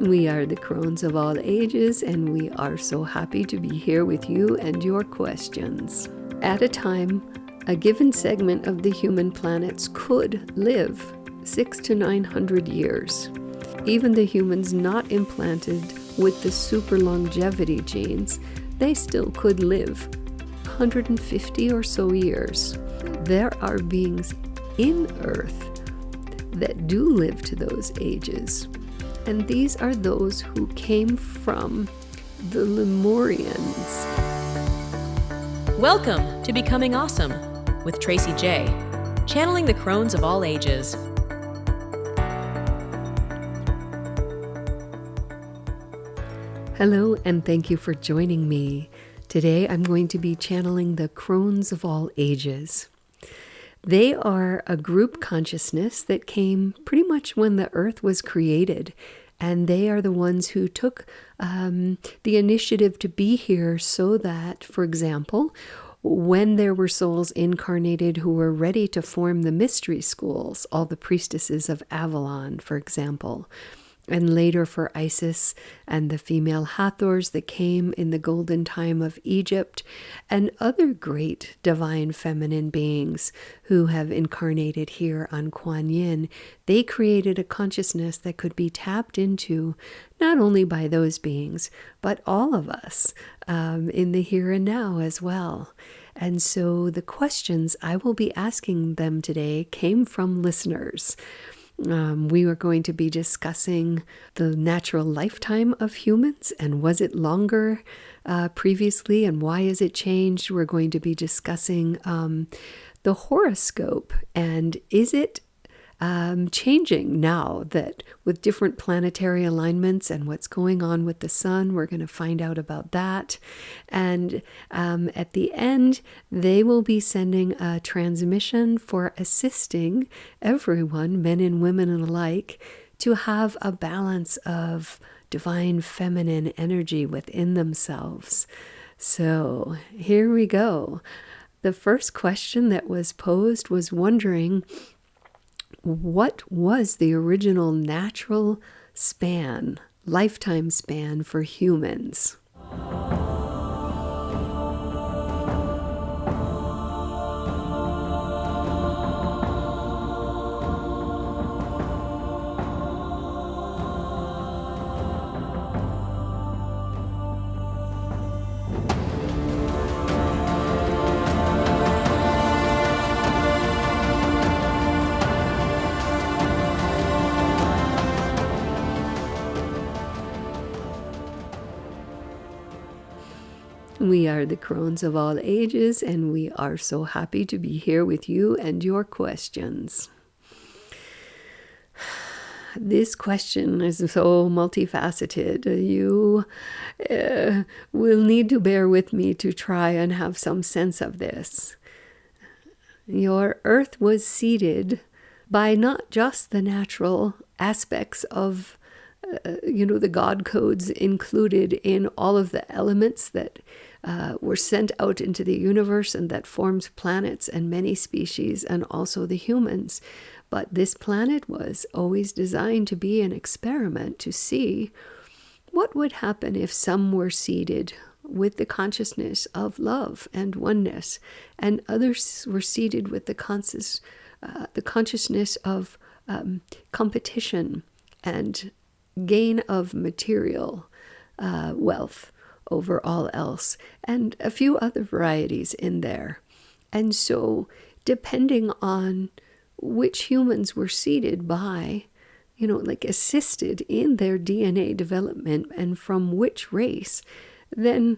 We are the Crones of All Ages, and we are so happy to be here with you and your questions. At a time, a given segment of the human planets could live 600 to 900 years. Even the humans not implanted with the super longevity genes, they still could live 150 or so years. There are beings in Earth that do live to those ages, and these are those who came from the Lemurians. Welcome to Becoming Awesome with Tracy J, channeling the Crones of All Ages. Hello, and thank you for joining me. Today I'm going to be channeling the Crones of All Ages. They are a group consciousness that came pretty much when the earth was created, and they are the ones who took the initiative to be here so that, for example, when there were souls incarnated who were ready to form the mystery schools, all the priestesses of Avalon, for example, and later for Isis and the female Hathors that came in the golden time of Egypt, and other great divine feminine beings who have incarnated here on Kuan Yin, they created a consciousness that could be tapped into not only by those beings, but all of us in the here and now as well. And so the questions I will be asking them today came from listeners. We are going to be discussing the natural lifetime of humans, and was it longer previously, and why has it changed? We're going to be discussing the horoscope, and is it changing now that with different planetary alignments and what's going on with the sun? We're going to find out about that. And at the end, they will be sending a transmission for assisting everyone, men and women alike, to have a balance of divine feminine energy within themselves. So here we go. The first question that was posed was wondering, what was the original natural span, lifetime span for humans? We are the Crones of All Ages, and we are so happy to be here with you and your questions. This question is so multifaceted. You will need to bear with me to try and have some sense of this. Your earth was seeded by not just the natural aspects of the God codes included in all of the elements that were sent out into the universe and that forms planets and many species, and also the humans. But this planet was always designed to be an experiment to see what would happen if some were seeded with the consciousness of love and oneness, and others were seeded with the consciousness of competition and gain of material wealth over all else, and a few other varieties in there. And so depending on which humans were seeded by, assisted in their DNA development and from which race, then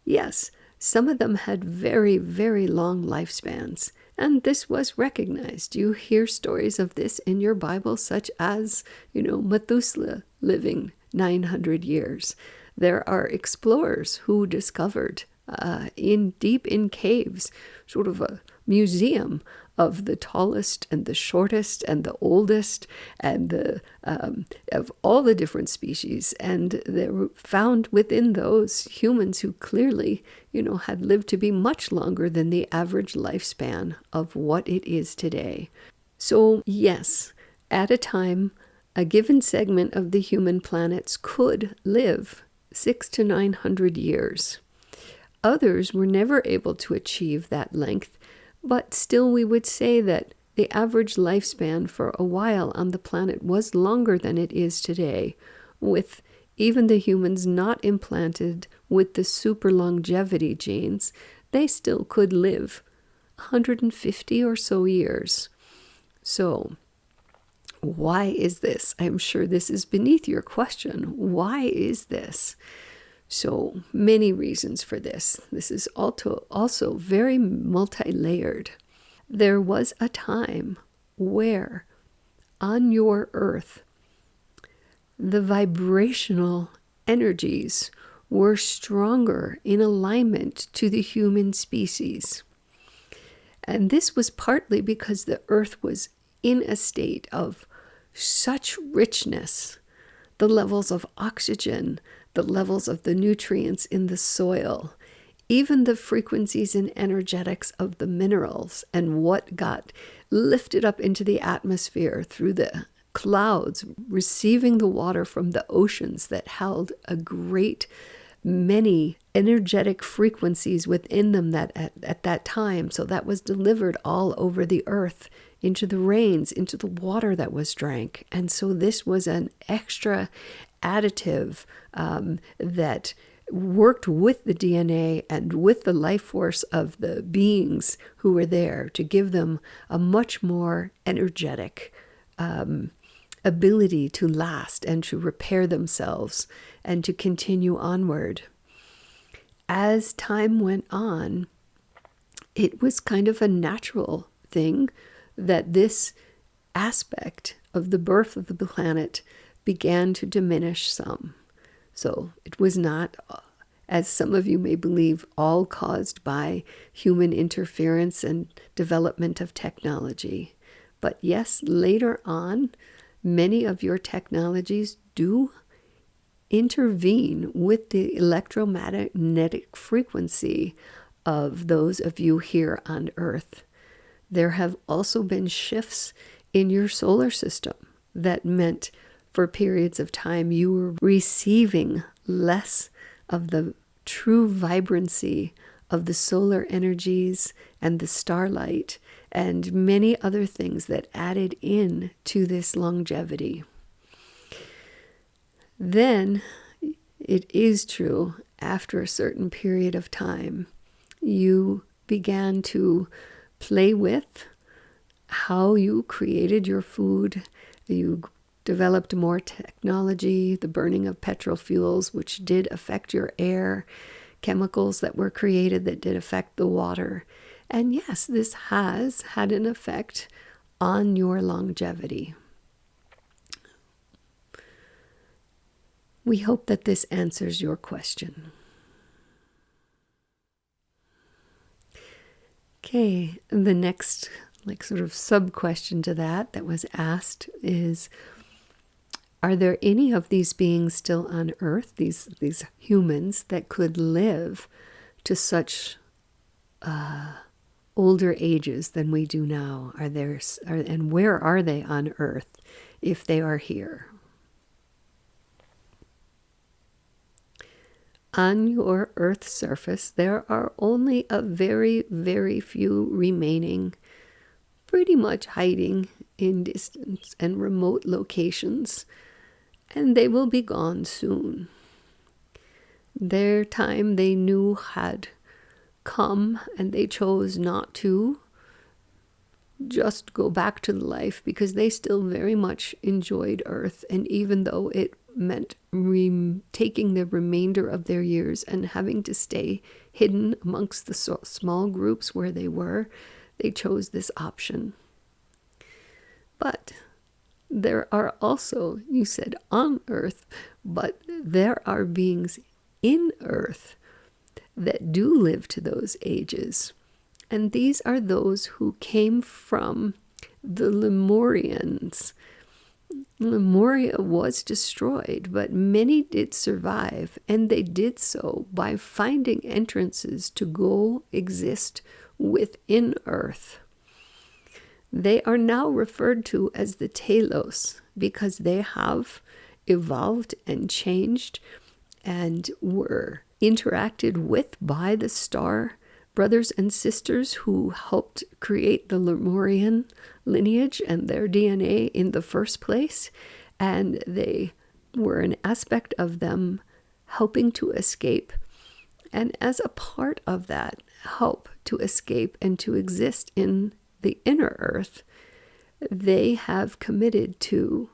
yes, some of them had very, very long lifespans. And this was recognized. You hear stories of this in your Bible, such as, Methuselah living 900 years. There are explorers who discovered deep in caves, sort of a museum of the tallest and the shortest and the oldest and of all the different species. And they were found within those humans who clearly, had lived to be much longer than the average lifespan of what it is today. So yes, at a time, A given segment of the human planets could live 600 to 900 years. Others were never able to achieve that length, but still we would say that the average lifespan for a while on the planet was longer than it is today, with even the humans not implanted with the super longevity genes. They still could live 150 or so years. So, why is this? I'm sure this is beneath your question. Why is this? So many reasons for this. This is also very multi-layered. There was a time where on your earth, the vibrational energies were stronger in alignment to the human species. And this was partly because the earth was in a state of such richness, the levels of oxygen, the levels of the nutrients in the soil, even the frequencies and energetics of the minerals and what got lifted up into the atmosphere through the clouds, receiving the water from the oceans that held a great many energetic frequencies within them that at that time. So that was delivered all over the earth, into the rains, into the water that was drank. And so this was an extra additive that worked with the DNA and with the life force of the beings who were there to give them a much more energetic ability to last and to repair themselves and to continue onward. As time went on, it was kind of a natural thing that this aspect of the birth of the planet began to diminish some. So it was not, as some of you may believe, all caused by human interference and development of technology. But yes, later on, many of your technologies do intervene with the electromagnetic frequency of those of you here on Earth. There have also been shifts in your solar system that meant for periods of time you were receiving less of the true vibrancy of the solar energies and the starlight and many other things that added in to this longevity. Then it is true, after a certain period of time, you began to play with how you created your food. You developed more technology, the burning of petrol fuels, which did affect your air, chemicals that were created that did affect the water. And yes, this has had an effect on your longevity. We hope that this answers your question. Okay, the next sort of sub-question to that was asked is, are there any of these beings still on Earth, these humans, that could live to such older ages than we do now? And where are they on Earth if they are here? On your Earth's surface, there are only a very, very few remaining, pretty much hiding in distant and remote locations, and they will be gone soon. Their time they knew had come, and they chose not to just go back to the life because they still very much enjoyed Earth, and even though it meant taking the remainder of their years and having to stay hidden amongst the small groups where they chose this option. But there are also, you said on Earth, but there are beings in Earth that do live to those ages. And these are those who came from the Lemurians. Lemuria was destroyed, but many did survive, and they did so by finding entrances to go exist within Earth. They are now referred to as the Telos, because they have evolved and changed and were interacted with by the star brothers and sisters who helped create the Lemurian lineage and their DNA in the first place. And they were an aspect of them helping to escape. And as a part of that help to escape and to exist in the inner earth, they have committed to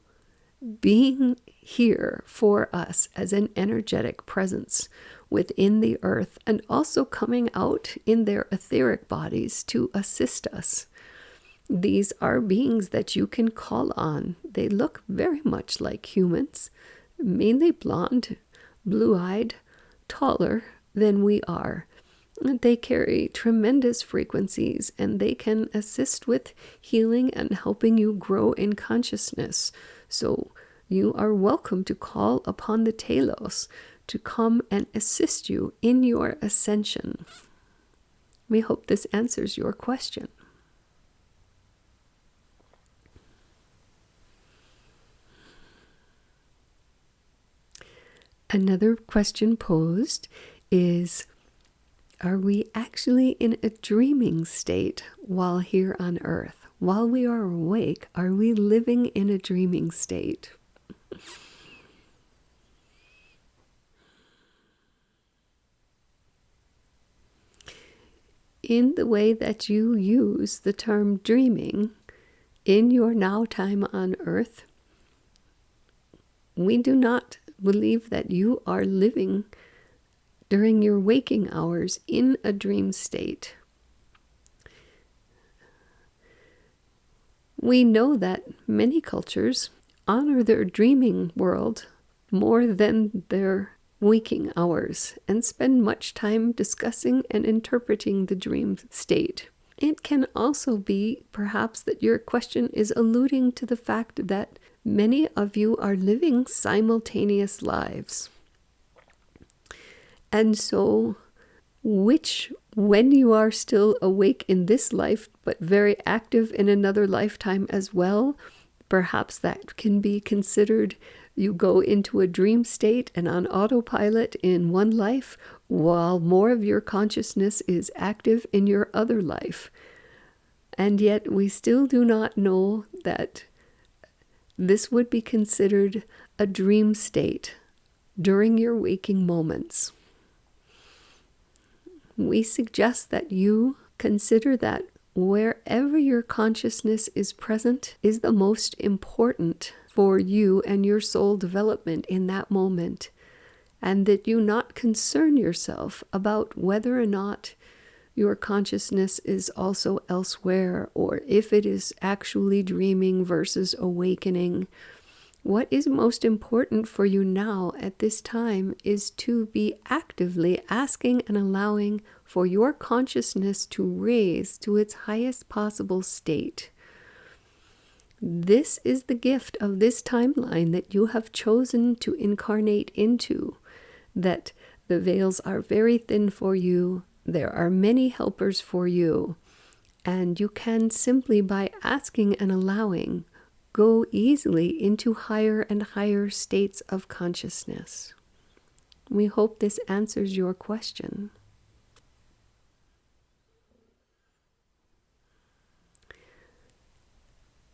being here for us as an energetic presence within the earth, and also coming out in their etheric bodies to assist us. These are beings that you can call on. They look very much like humans, mainly blonde, blue-eyed, taller than we are. They carry tremendous frequencies, and they can assist with healing and helping you grow in consciousness. So you are welcome to call upon the Telos to come and assist you in your ascension. We hope this answers your question. Another question posed is, are we actually in a dreaming state while here on Earth? While we are awake, are we living in a dreaming state? In the way that you use the term dreaming in your now time on Earth, we do not believe that you are living during your waking hours in a dream state. We know that many cultures honor their dreaming world more than their waking hours and spend much time discussing and interpreting the dream state. It can also be perhaps that your question is alluding to the fact that many of you are living simultaneous lives. And so, when you are still awake in this life, but very active in another lifetime as well, perhaps that can be considered you go into a dream state and on autopilot in one life, while more of your consciousness is active in your other life. And yet we still do not know that this would be considered a dream state during your waking moments. We suggest that you consider that wherever your consciousness is present is the most important for you and your soul development in that moment, and that you not concern yourself about whether or not your consciousness is also elsewhere, or if it is actually dreaming versus awakening. What is most important for you now at this time is to be actively asking and allowing for your consciousness to raise to its highest possible state. This is the gift of this timeline that you have chosen to incarnate into, that the veils are very thin for you. There are many helpers for you, and you can simply by asking and allowing go easily into higher and higher states of consciousness. We hope this answers your question.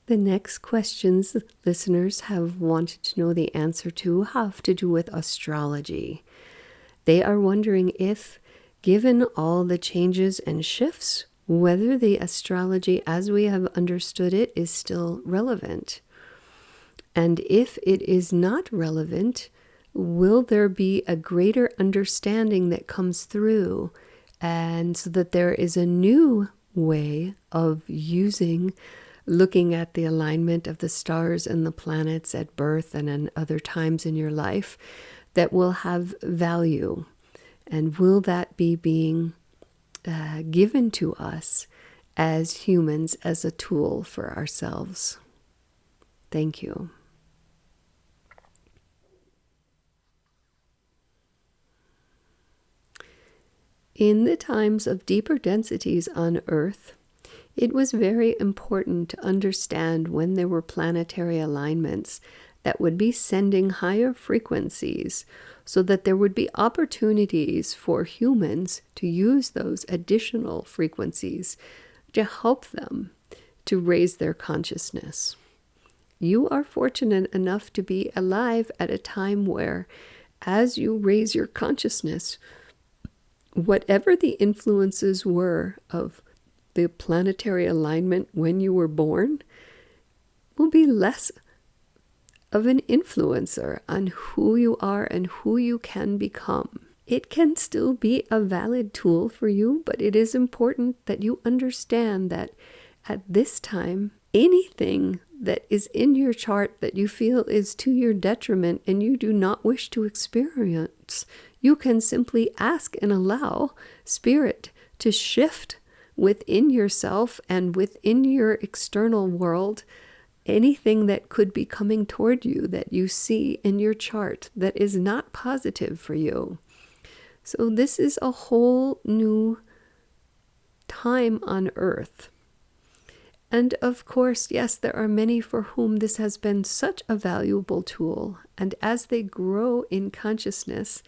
The next questions listeners have wanted to know the answer to have to do with astrology. They are wondering if, given all the changes and shifts, whether the astrology as we have understood it is still relevant. And if it is not relevant, will there be a greater understanding that comes through, and so that there is a new way of looking at the alignment of the stars and the planets at birth and in other times in your life that will have value? And will that be being given to us as humans as a tool for ourselves? Thank you. In the times of deeper densities on Earth, It was very important to understand when there were planetary alignments that would be sending higher frequencies, so that there would be opportunities for humans to use those additional frequencies to help them to raise their consciousness. You are fortunate enough to be alive at a time where, as you raise your consciousness, whatever the influences were of the planetary alignment when you were born will be less of an influencer on who you are and who you can become. It can still be a valid tool for you, but it is important that you understand that at this time, anything that is in your chart that you feel is to your detriment and you do not wish to experience, you can simply ask and allow Spirit to shift within yourself and within your external world anything that could be coming toward you that you see in your chart that is not positive for you. So this is a whole new time on Earth. And of course, yes, there are many for whom this has been such a valuable tool. And as they grow in consciousness,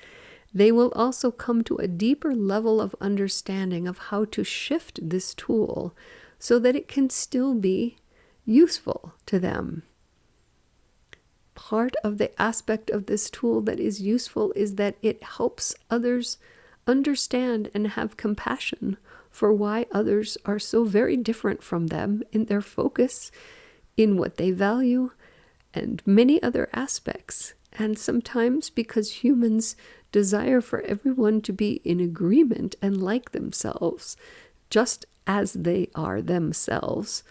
they will also come to a deeper level of understanding of how to shift this tool so that it can still be useful to them. Part of the aspect of this tool that is useful is that it helps others understand and have compassion for why others are so very different from them in their focus, in what they value, and many other aspects. And sometimes because humans desire for everyone to be in agreement and like themselves, just as they are themselves,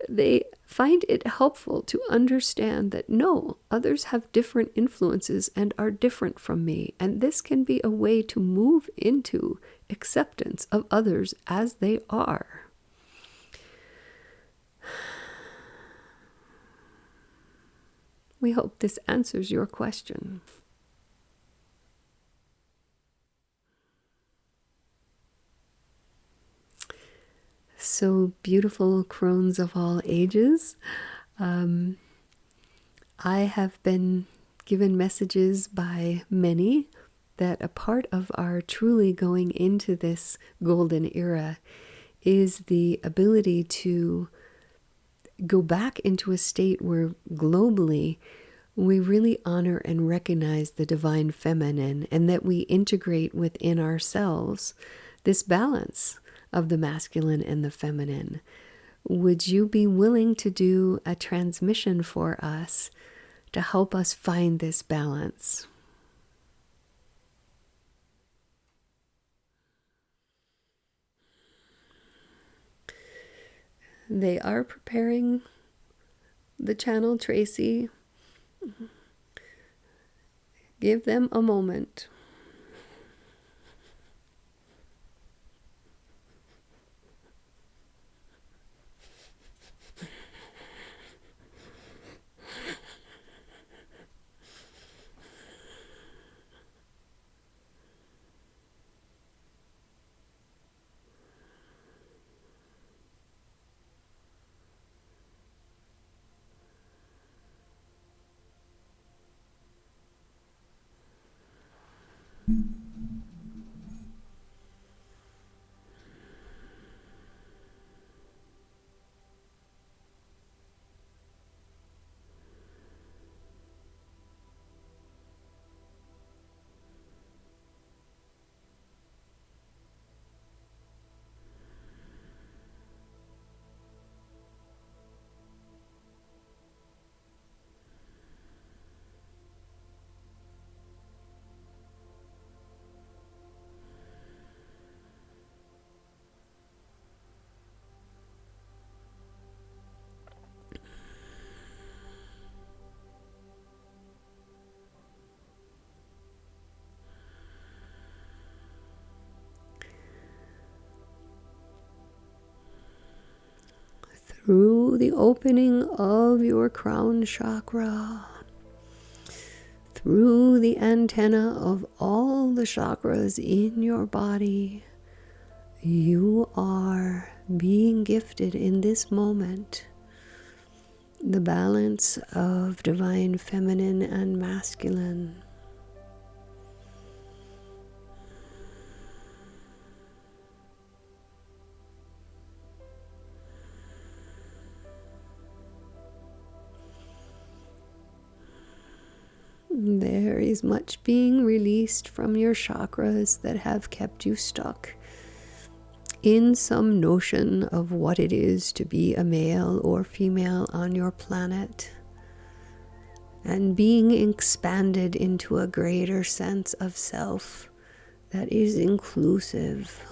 they find it helpful to understand that no, others have different influences and are different from me. And this can be a way to move into acceptance of others as they are. We hope this answers your question. So beautiful, Crones of all ages. I have been given messages by many that a part of our truly going into this golden era is the ability to go back into a state where globally we really honor and recognize the divine feminine, and that we integrate within ourselves this balance of the masculine and the feminine. Would you be willing to do a transmission for us to help us find this balance? They are preparing the channel, Tracy. Give them a moment. Through the opening of your crown chakra, through the antenna of all the chakras in your body, you are being gifted in this moment the balance of divine feminine and masculine. There is much being released from your chakras that have kept you stuck in some notion of what it is to be a male or female on your planet, and being expanded into a greater sense of self that is inclusive.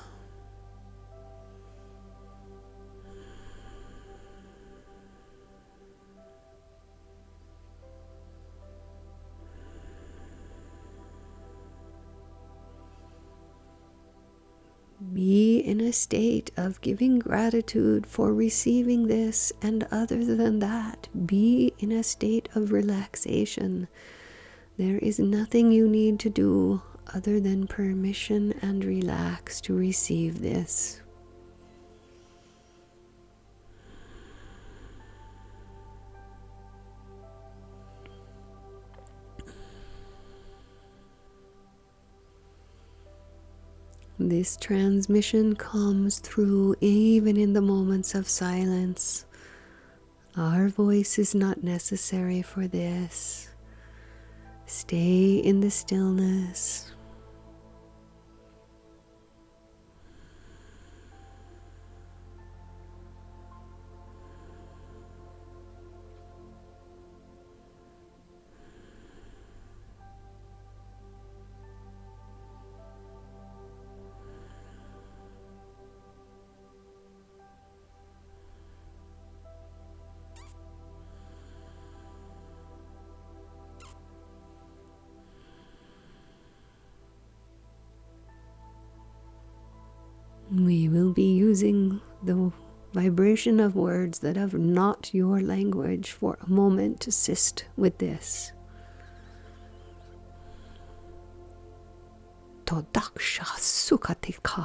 Be in a state of giving gratitude for receiving this, and other than that, be in a state of relaxation. There is nothing you need to do other than permission and relax to receive this. This transmission comes through even in the moments of silence. Our voice is not necessary for this. Stay in the stillness. We will be using the vibration of words that are not your language for a moment to assist with this. Todaksha sukatika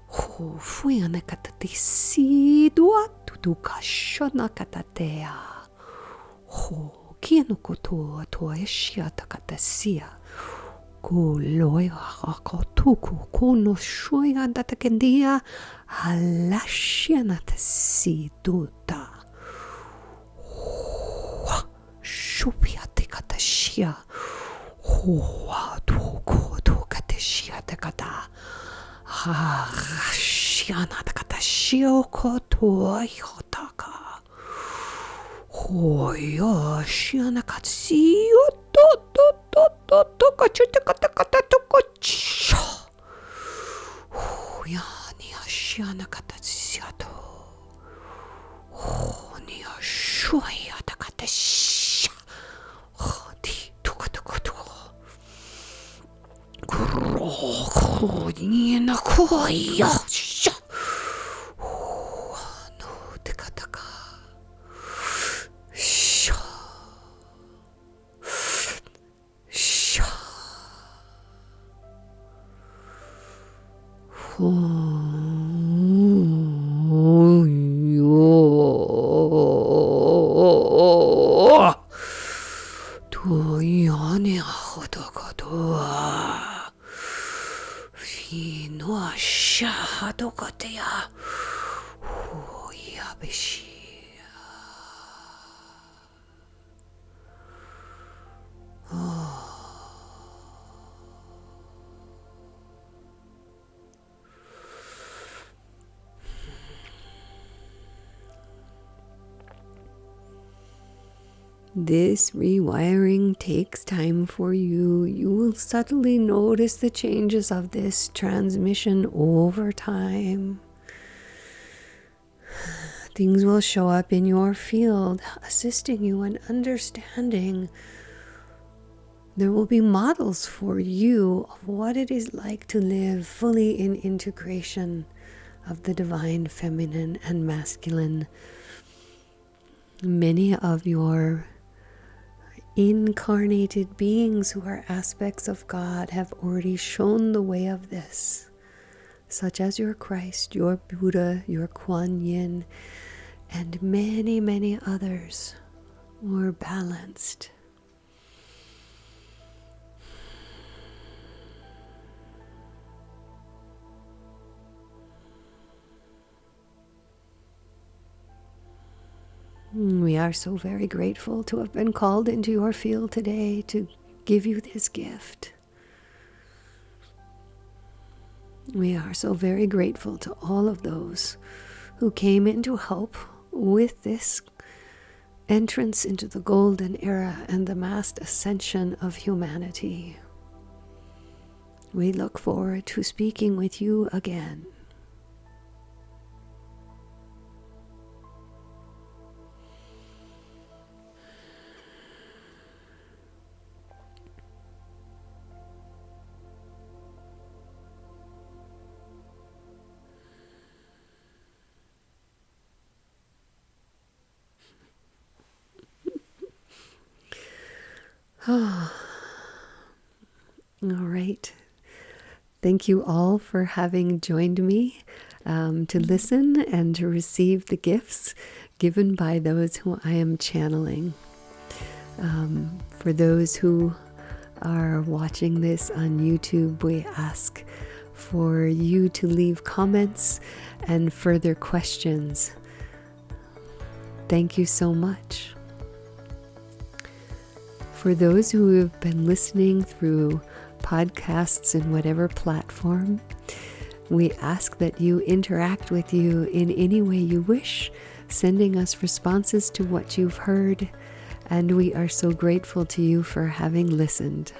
ho fuyanakatati sidwa tuduka shonakatatea ho kianokoto toeshia takatasia. Loya hakotuku kono shoya datakendia halashianata siduta shupia tekatashia hoa tuko tukatashia tekata hashiana tekatashio koto yotaka hoya shiana katsio to kachute kata to kocho ya ni ashiana kata siato ni ashoya ta kata sha di to kuro ni na ko ya sha no te kataka Toyane hodokotoa Fino shahadokotea Yabishi. This rewiring takes time for you. You will subtly notice the changes of this transmission over time. Things will show up in your field, assisting you in understanding. There will be models for you of what it is like to live fully in integration of the divine feminine and masculine. Many of your incarnated beings who are aspects of God have already shown the way of this. such as your Christ, your Buddha, your Kuan Yin, and many, many others, were balanced. We are so very grateful to have been called into your field today to give you this gift. We are so very grateful to all of those who came in to help with this entrance into the golden era and the mass ascension of humanity. We look forward to speaking with you again. All right. Thank you all for having joined me to listen and to receive the gifts given by those who I am channeling. For those who are watching this on YouTube, we ask for you to leave comments and further questions. Thank you so much. For those who have been listening through podcasts in whatever platform, we ask that you interact with you in any way you wish, sending us responses to what you've heard, and we are so grateful to you for having listened.